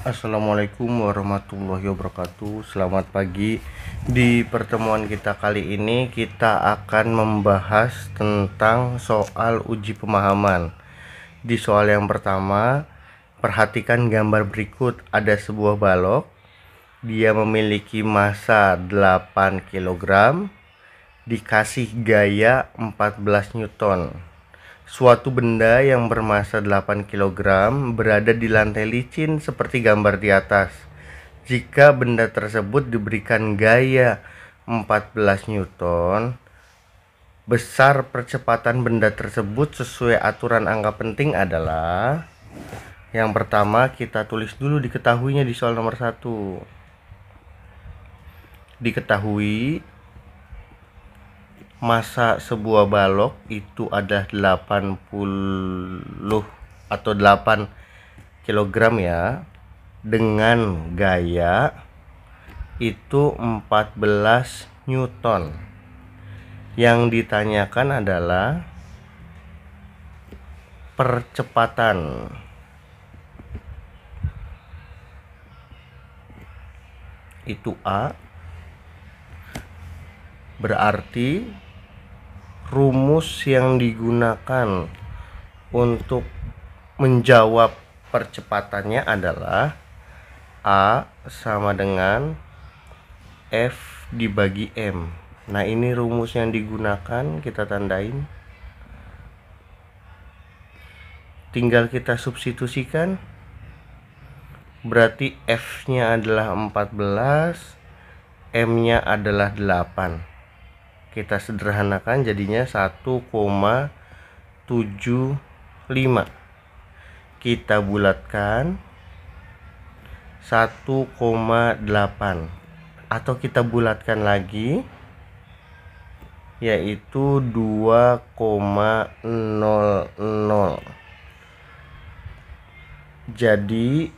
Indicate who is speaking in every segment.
Speaker 1: Assalamualaikum warahmatullahi wabarakatuh. Selamat pagi. Di pertemuan kita kali ini kita akan membahas tentang soal uji pemahaman. Di soal yang pertama, perhatikan gambar berikut. Ada sebuah balok. Dia memiliki massa 8 kg, dikasih gaya 14 Newton. Suatu benda yang bermassa 8 kg berada di lantai licin seperti gambar di atas. Jika benda tersebut diberikan gaya 14 Newton, besar percepatan benda tersebut sesuai aturan angka penting adalah, yang pertama kita tulis dulu diketahuinya di soal nomor 1. Diketahui massa sebuah balok itu adalah 80 atau 8 kg ya, dengan gaya itu 14 Newton. Yang ditanyakan adalah percepatan. Itu A. Berarti rumus yang digunakan untuk menjawab percepatannya adalah A sama dengan F dibagi M. Nah, ini rumus yang digunakan, kita tandain. Tinggal kita substitusikan. Berarti F-nya adalah 14, M-nya adalah 8. Kita sederhanakan jadinya 1,75. Kita bulatkan 1,8, atau kita bulatkan lagi yaitu 2,00. Jadi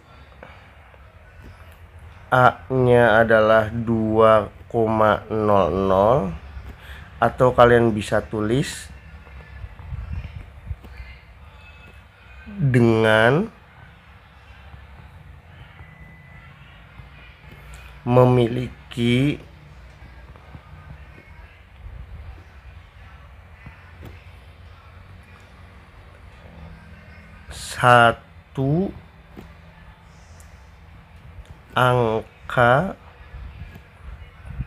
Speaker 1: A-nya adalah 2,00, atau kalian bisa tulis dengan memiliki satu angka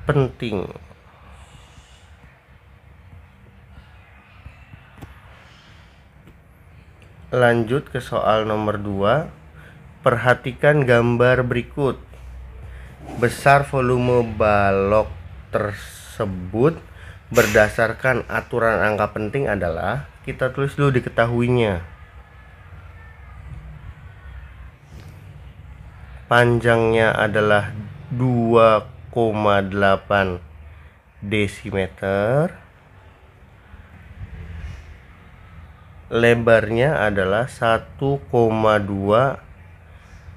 Speaker 1: penting. Lanjut ke soal nomor 2. Perhatikan gambar berikut. Besar volume balok tersebut berdasarkan aturan angka penting adalah, kita tulis dulu diketahuinya. Panjangnya adalah 2,8 desimeter. Lebarnya adalah 1,2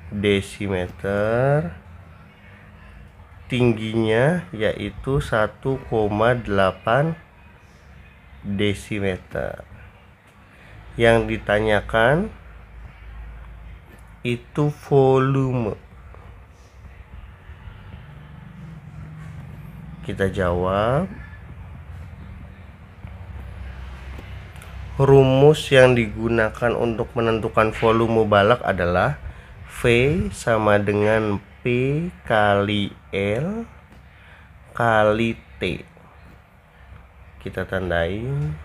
Speaker 1: desimeter. Tingginya yaitu 1,8 desimeter. Yang ditanyakan itu volume. Kita jawab. Rumus yang digunakan untuk menentukan volume balok adalah V sama dengan P kali L kali T. Kita tandain.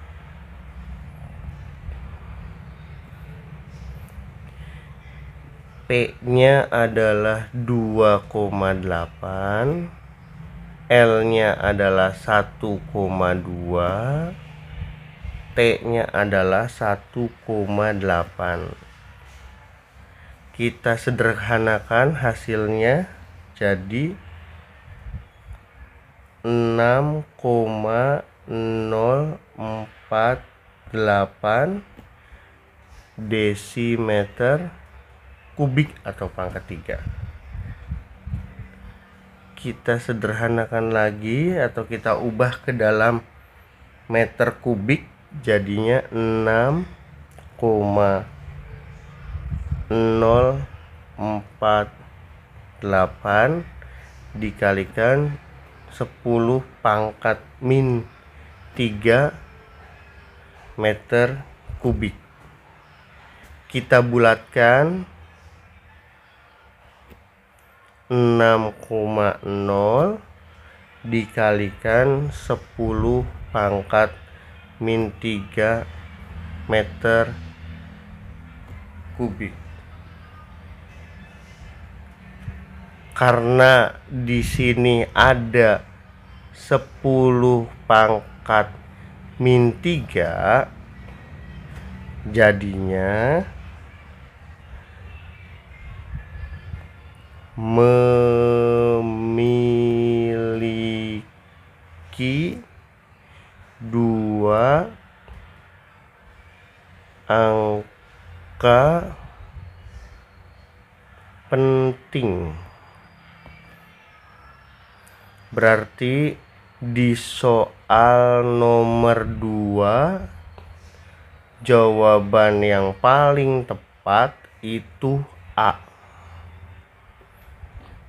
Speaker 1: P-nya adalah 2,8, L-nya adalah 1,2, T-nya adalah 1,8. Kita sederhanakan hasilnya jadi 6,048 desimeter kubik atau pangkat 3. Kita sederhanakan lagi atau kita ubah ke dalam meter kubik, jadinya 6,048 8 dikalikan 10 pangkat min 3 meter kubik. Kita bulatkan 6,0 dikalikan 10 pangkat min 3 meter kubik. Karena di sini ada 10 pangkat min 3, jadinya memiliki 2 angka penting. Berarti di soal nomor 2 jawaban yang paling tepat itu A.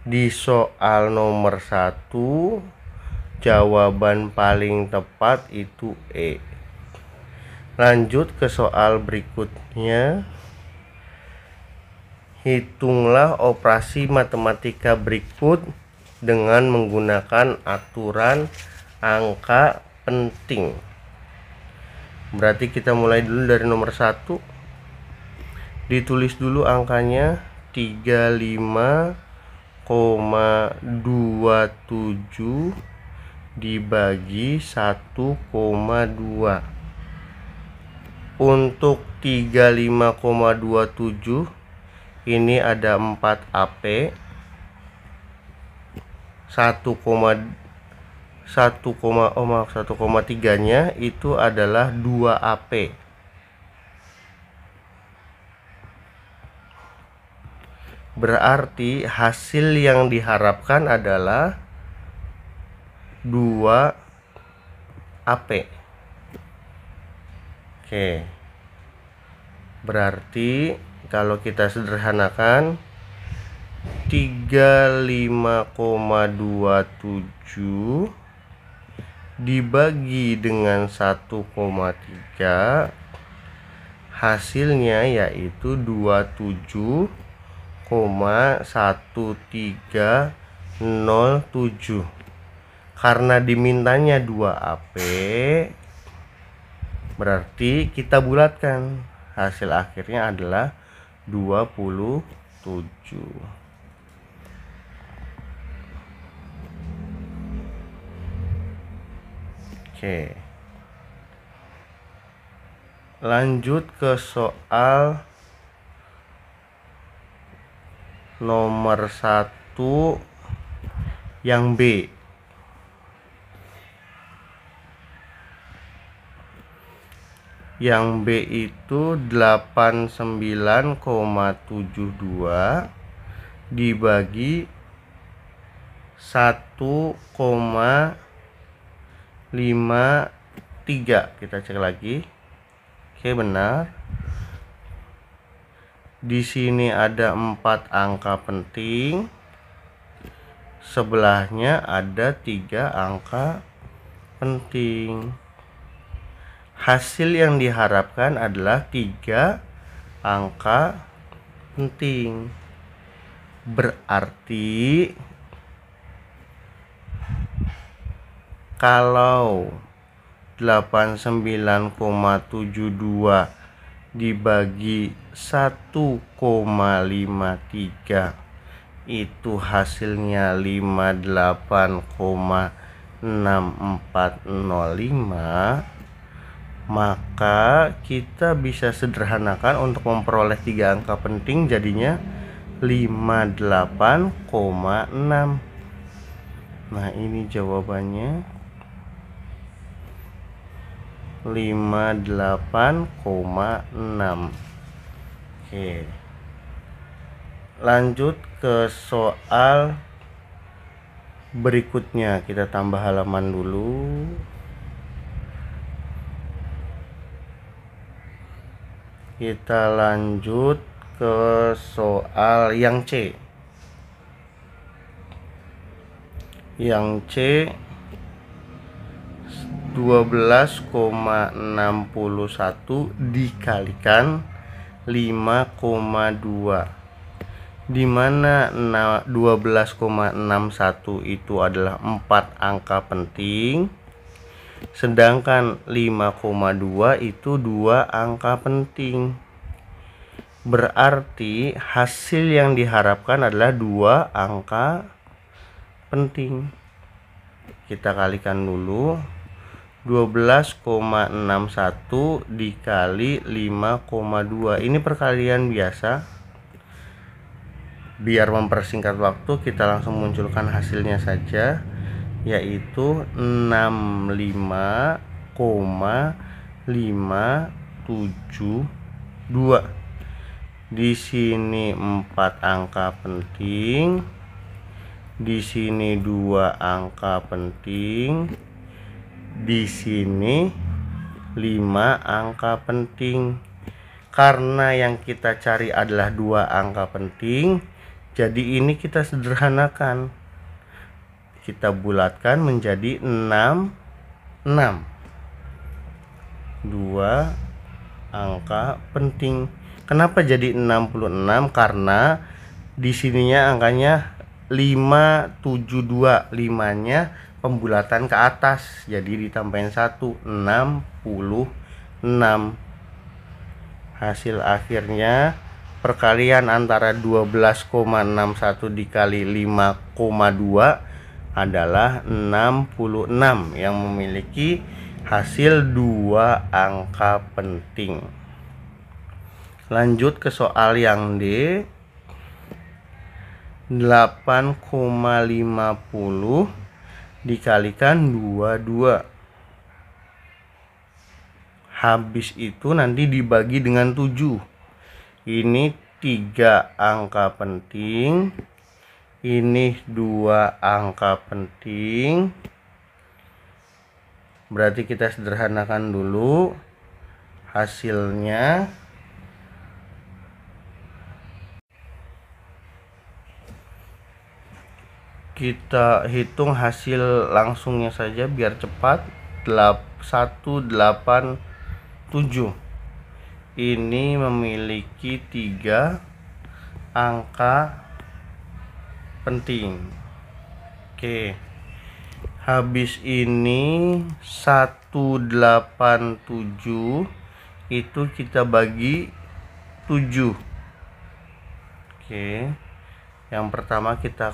Speaker 1: Di soal nomor 1 jawaban paling tepat itu E. Lanjut ke soal berikutnya. Hitunglah operasi matematika berikut dengan menggunakan aturan angka penting. Berarti kita mulai dulu dari nomor 1. Ditulis dulu angkanya 35,27 dibagi 1,2. Untuk 35,27 ini ada 4 AP. 1,3 nya itu adalah 2 AP. Berarti hasil yang diharapkan adalah 2 AP. Oke. Berarti kalau kita sederhanakan 35,27 dibagi dengan 1,3, hasilnya yaitu 27,1307. Karena dimintanya 2 AP, berarti kita bulatkan, hasil akhirnya adalah 27. Oke. Lanjut ke soal nomor 1 yang B. Yang B itu 89,72 dibagi 1,53. Kita cek lagi. Oke, benar. Di sini ada 4 angka penting. Sebelahnya ada 3 angka penting. Hasil yang diharapkan adalah 3 angka penting. Berarti kalau 89,72 dibagi 1,53 itu hasilnya 58,6405, maka kita bisa sederhanakan untuk memperoleh 3 angka penting, jadinya 58,6. Nah, ini jawabannya 58,6. Oke. Lanjut ke soal berikutnya. Kita tambah halaman dulu. Kita lanjut ke soal yang C. Yang C 12,61 dikalikan 5,2, di mana 12,61 itu adalah 4 angka penting, sedangkan 5,2 itu 2 angka penting. Berarti hasil yang diharapkan adalah 2 angka penting. Kita kalikan dulu. 12,61 dikali 5,2. Ini perkalian biasa. Biar mempersingkat waktu, kita langsung munculkan hasilnya saja, yaitu 65,572. Di sini 4 angka penting, di sini 2 angka penting, di sini 5 angka penting. Karena yang kita cari adalah 2 angka penting, jadi ini kita sederhanakan. Kita bulatkan menjadi 6. 2 angka penting. Kenapa jadi 66? Karena di sininya angkanya 572, 5-nya pembulatan ke atas, jadi ditambahin 1, 66. Hasil akhirnya perkalian antara 12,61 dikali 5,2 adalah 66, yang memiliki hasil 2 angka penting. Lanjut ke soal yang D. 8,50 dikalikan 22. Habis itu nanti dibagi dengan 7. Ini 3 angka penting, ini 2 angka penting. Berarti kita sederhanakan dulu hasilnya. Kita hitung hasil langsungnya saja biar cepat. 187 ini memiliki 3 angka penting. Oke, habis ini 187 itu kita bagi 7. Oke, yang pertama kita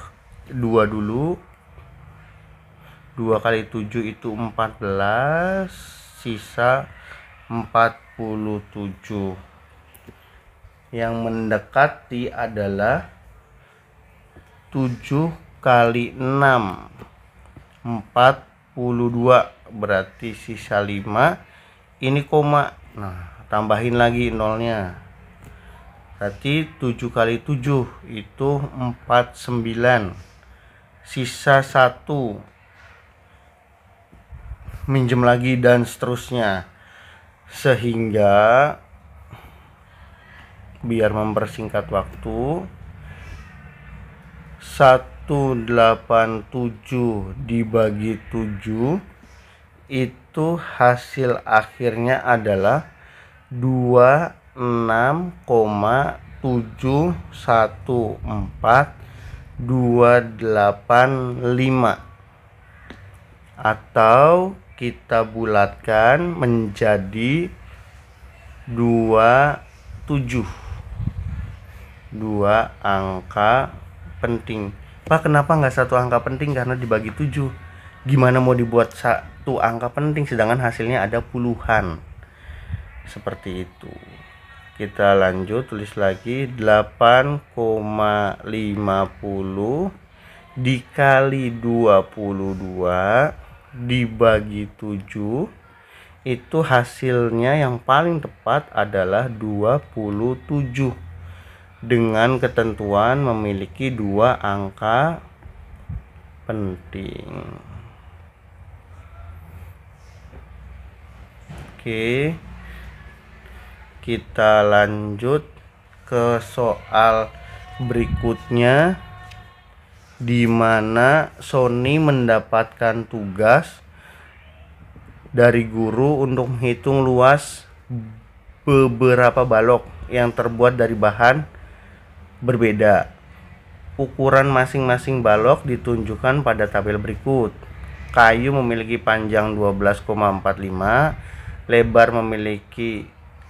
Speaker 1: 2 dulu. 2 kali 7 itu 14, sisa 47. Yang mendekati adalah 7 kali 6, 42, berarti sisa 5. Ini koma. Nah, tambahin lagi nolnya. Berarti 7 kali 7 itu 49, sisa 1. Minjem lagi dan seterusnya, sehingga biar mempersingkat waktu, 187 dibagi 7 itu hasil akhirnya adalah 26,714,285, atau kita bulatkan menjadi 27. 2 angka penting. Pak, kenapa nggak 1 angka penting? Karena dibagi 7. Gimana mau dibuat 1 angka penting sedangkan hasilnya ada puluhan? Seperti itu. Kita lanjut, tulis lagi. 8,50 dikali 22 dibagi 7, itu hasilnya yang paling tepat adalah 27, dengan ketentuan memiliki 2 angka penting. Oke, kita lanjut ke soal berikutnya, di mana Sony mendapatkan tugas dari guru untuk menghitung luas beberapa balok yang terbuat dari bahan berbeda. Ukuran masing-masing balok ditunjukkan pada tabel berikut. Kayu memiliki panjang 12,45,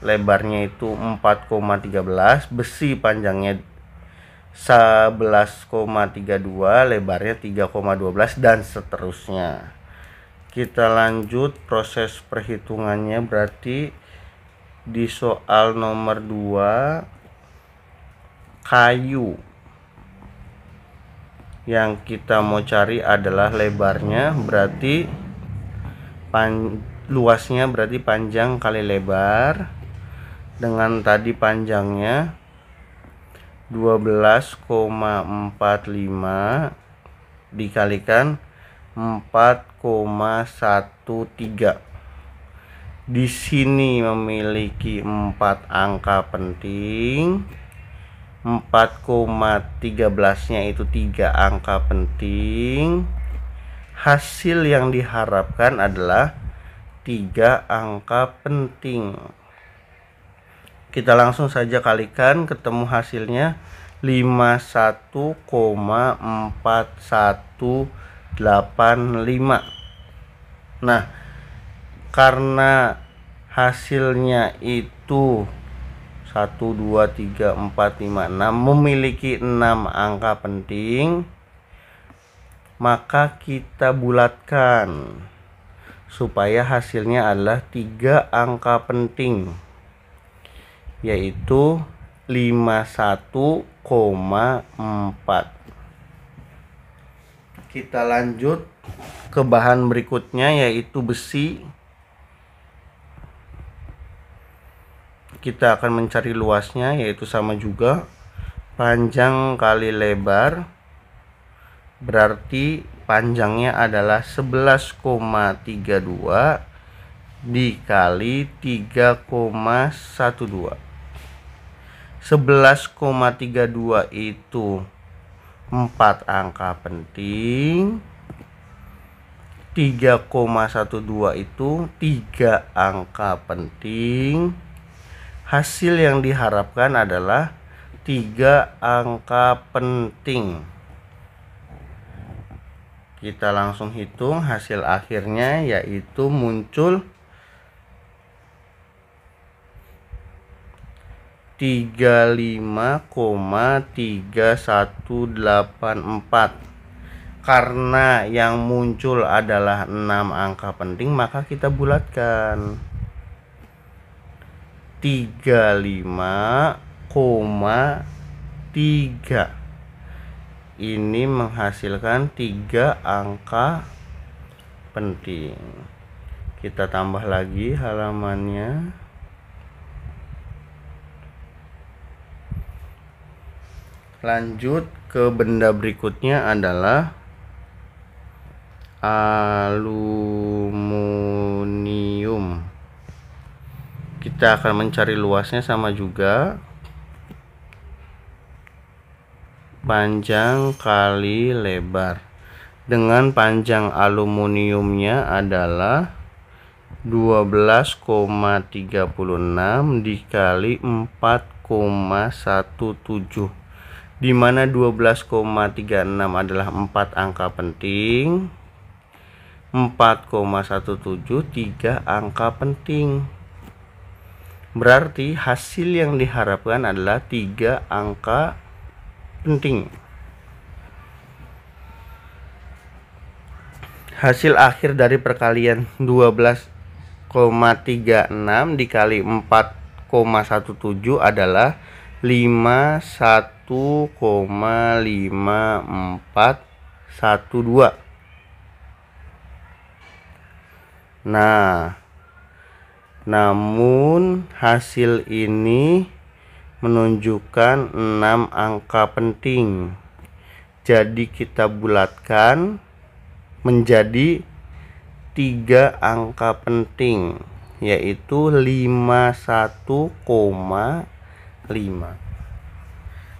Speaker 1: lebarnya itu 4,13, besi panjangnya 11,32, lebarnya 3,12, dan seterusnya. Kita lanjut proses perhitungannya. Berarti di soal nomor 2, kayu yang kita mau cari adalah lebarnya, berarti luasnya berarti panjang kali lebar. Dengan tadi panjangnya 12,45 dikalikan 4,13. Di sini memiliki 4 angka penting. 4,13-nya itu 3 angka penting. Hasil yang diharapkan adalah 3 angka penting. Kita langsung saja kalikan, ketemu hasilnya 51,4185. Nah, karena hasilnya itu 1, 2, 3, 4, 5, 6 memiliki 6 angka penting, maka kita bulatkan supaya hasilnya adalah 3 angka penting, yaitu 51,4. Kita lanjut ke bahan berikutnya, yaitu besi. Kita akan mencari luasnya, yaitu sama juga panjang kali lebar, berarti panjangnya adalah 11,32 dikali 3,12. 11,32 itu 4 angka penting, 3,12 itu 3 angka penting. Hasil yang diharapkan adalah 3 angka penting. Kita langsung hitung hasil akhirnya, yaitu muncul 35,3184. Karena yang muncul adalah 6 angka penting, maka kita bulatkan 35,3. Ini menghasilkan 3 angka penting. Kita tambah lagi halamannya. Lanjut ke benda berikutnya adalah aluminium. Kita akan mencari luasnya, sama juga panjang kali lebar. Dengan panjang aluminiumnya adalah 12,36 dikali 4,17, di mana 12,36 adalah 4 angka penting, 4,17 3 angka penting. Berarti hasil yang diharapkan adalah 3 angka penting. Hasil akhir dari perkalian 12,36 dikali 4,17 adalah 51,5412. Nah, namun hasil ini menunjukkan 6 angka penting. Jadi kita bulatkan menjadi 3 angka penting, yaitu 51,5.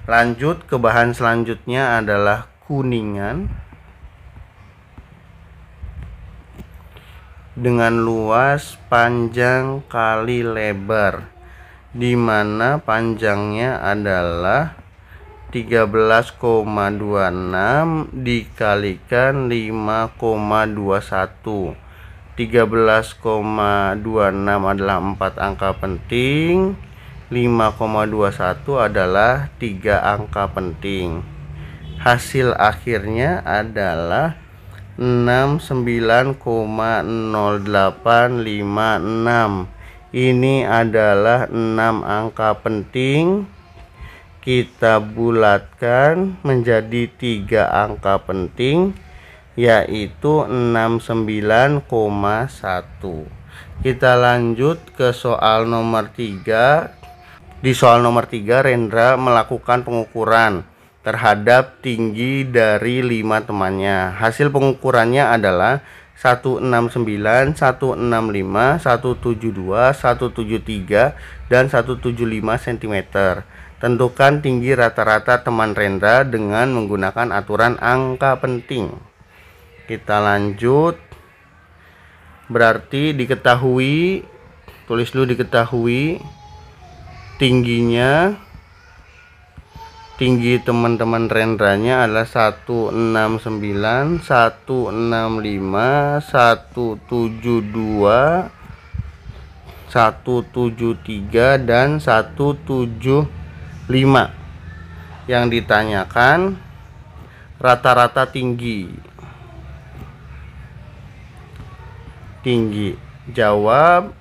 Speaker 1: Lanjut ke bahan selanjutnya adalah Kuningan dengan luas panjang kali lebar, di mana panjangnya adalah 13,26 dikalikan 5,21. 13,26 adalah 4 angka penting, 5,21 adalah 3 angka penting. Hasil akhirnya adalah 69,0856. Ini adalah 6 angka penting. Kita bulatkan menjadi 3 angka penting, yaitu 69,1. Kita lanjut ke soal nomor 3. Di soal nomor 3, Rendra melakukan pengukuran terhadap tinggi dari 5 temannya. Hasil pengukurannya adalah 169, 165, 172, 173, dan 175 cm. Tentukan tinggi rata-rata teman Rendra dengan menggunakan aturan angka penting. Kita lanjut. Berarti diketahui, tulis dulu diketahui tingginya. Tinggi teman-teman Rendranya adalah 169, 165, 172, 173, dan 175. Yang ditanyakan rata-rata tinggi. Jawab,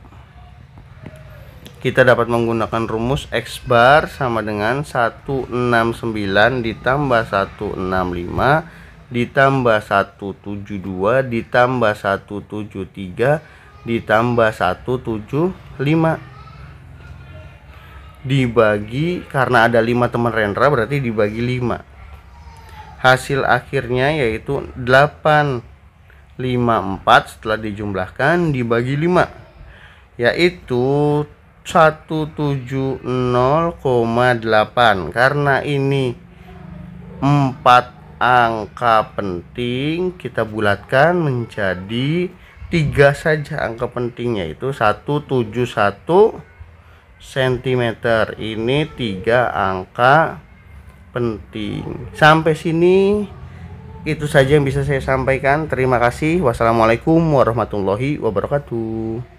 Speaker 1: kita dapat menggunakan rumus X bar sama dengan 169 ditambah 165 ditambah 172 ditambah 173 ditambah 175 dibagi, karena ada 5 teman Rendra berarti dibagi 5. Hasil akhirnya yaitu 854 setelah dijumlahkan dibagi 5, yaitu 170,8. Karena ini 4 angka penting, kita bulatkan menjadi 3 saja angka penting, yaitu 171 cm. Ini 3 angka penting. Sampai sini itu saja yang bisa saya sampaikan. Terima kasih. Wassalamualaikum warahmatullahi wabarakatuh.